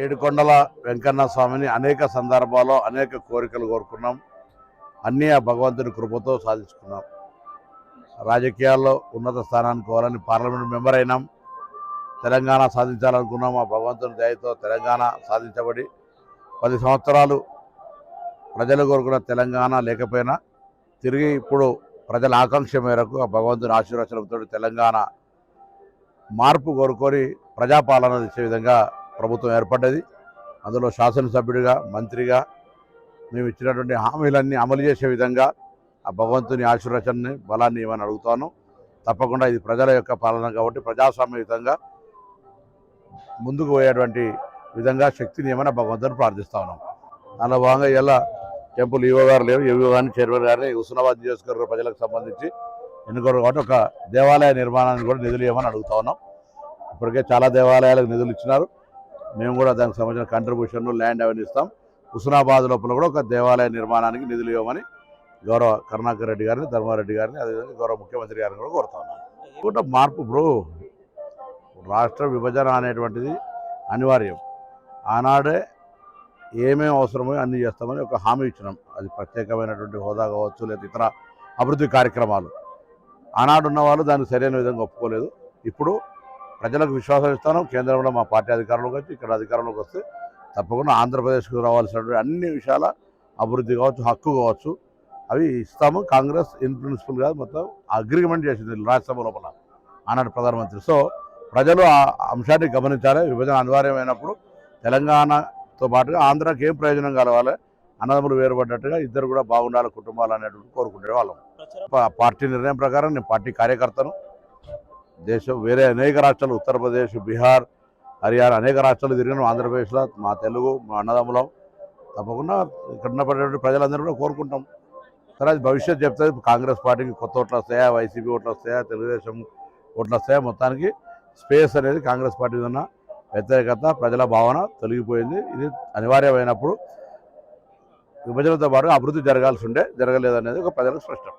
ఏడుకొండల వెంకన్న స్వామిని అనేక సందర్భాల్లో అనేక కోరికలు కోరుకున్నాం. అన్నీ ఆ భగవంతుని కృపతో సాధించుకున్నాం. రాజకీయాల్లో ఉన్నత స్థానానికి పోవాలని పార్లమెంట్ మెంబర్ అయినాం. తెలంగాణ సాధించాలనుకున్నాం. ఆ భగవంతుని దయతో తెలంగాణ సాధించబడి 10 సంవత్సరాలు ప్రజలు కోరుకున్న తెలంగాణ లేకపోయినా తిరిగి ఇప్పుడు ప్రజల ఆకాంక్ష మేరకు ఆ భగవంతుని ఆశీర్వచనంతో తెలంగాణ మార్పు కోరుకొని ప్రజాపాలన ఇచ్చే విధంగా ప్రభుత్వం ఏర్పడ్డది. అందులో శాసనసభ్యుడిగా మంత్రిగా మేము ఇచ్చినటువంటి హామీలన్నీ అమలు చేసే విధంగా ఆ భగవంతుని ఆశీర్వచనాన్ని బలాన్ని ఇవ్వని అడుగుతాను. తప్పకుండా ఇది ప్రజల యొక్క పాలన కాబట్టి ప్రజాస్వామ్యయుతంగా ముందుకు పోయేటువంటి విధంగా శక్తిని ఏమైనా భగవంతుని ప్రార్థిస్తా ఉన్నాం. దానిలో భాగంగా ఇలా టెంపుల్ ఈవో గారు లేవు, ఈవో గారిని చైర్మన్ గారిని హుస్నాబాద్ నియోజకవర్గ ప్రజలకు సంబంధించి ఎన్నుకోరు కాబట్టి ఒక దేవాలయ నిర్మాణానికి కూడా నిధులు ఇవ్వమని అడుగుతా ఉన్నాం. ఇప్పటికే చాలా దేవాలయాలకు నిధులు ఇచ్చినారు. మేము కూడా దానికి సంబంధించిన కంట్రిబ్యూషన్ ల్యాండ్ అవన్నీ ఇస్తాం. హుస్నాబాద్ లోపల కూడా ఒక దేవాలయ నిర్మాణానికి నిధులు ఇవ్వమని గౌరవ కరుణాకర్ రెడ్డి గారిని, ధర్మారెడ్డి గారిని, అదేవిధంగా గౌరవ ముఖ్యమంత్రి గారిని కూడా కోరుతా ఉన్నాం. కూడా మార్పు బ్రో, రాష్ట్ర విభజన అనేటువంటిది అనివార్యం. ఆనాడే ఏమేమి అవసరమో అన్నీ చేస్తామని ఒక హామీ ఇచ్చినాం. అది ప్రత్యేకమైనటువంటి హోదా కావచ్చు, లేదా ఇతర అభివృద్ధి కార్యక్రమాలు. ఆనాడు ఉన్న వాళ్ళు దానికి సరైన విధంగా ఒప్పుకోలేదు. ఇప్పుడు ప్రజలకు విశ్వాసం ఇస్తాను. కేంద్రంలో మా పార్టీ అధికారంలోకి వచ్చి ఇక్కడ అధికారంలోకి వస్తే తప్పకుండా ఆంధ్రప్రదేశ్కు రావాల్సినటువంటి అన్ని విషయాల అభివృద్ధి కావచ్చు, హక్కు కావచ్చు, అవి ఇస్తాము. కాంగ్రెస్ ఇన్ ప్రిన్సిపల్గా మొత్తం అగ్రిమెంట్ చేసింది రాజ్యసభ లోపల ఆనాడు ప్రధానమంత్రి. సో ప్రజలు ఆ అంశాన్ని గమనించాలి. విభజన అనివార్యమైనప్పుడు తెలంగాణతో పాటుగా ఆంధ్రాకి ఏం ప్రయోజనం కలవాలి, అన్నదమ్ములు వేరుపడ్డట్టుగా ఇద్దరు కూడా బాగుండాలి కుటుంబాలు అనేటువంటి కోరుకునే వాళ్ళం. పార్టీ నిర్ణయం ప్రకారం నేను పార్టీ కార్యకర్తను. దేశం వేరే అనేక రాష్ట్రాలు, ఉత్తరప్రదేశ్, బీహార్, హర్యానా అనేక రాష్ట్రాలు తిరిగినాం. ఆంధ్రప్రదేశ్లో మా తెలుగు, మా అన్నదమ్ములం. తప్పకుండా ఇక్కడ ఉన్నటువంటి ప్రజలందరూ కూడా కోరుకుంటాం. సరే అది భవిష్యత్తు చెప్తుంది. కాంగ్రెస్ పార్టీకి కొత్త ఓట్లు వస్తాయా, వైసీపీ ఓట్లు వస్తాయా, తెలుగుదేశం ఓట్లు వస్తాయా, మొత్తానికి స్పేస్ అనేది కాంగ్రెస్ పార్టీ ఉన్న వ్యతిరేకత, ప్రజల భావన తొలగిపోయింది. ఇది అనివార్యమైనప్పుడు విభజనతో పాటు అభివృద్ధి జరగాల్సి ఉండే, జరగలేదనేది ఒక ప్రజలకు స్పష్టం.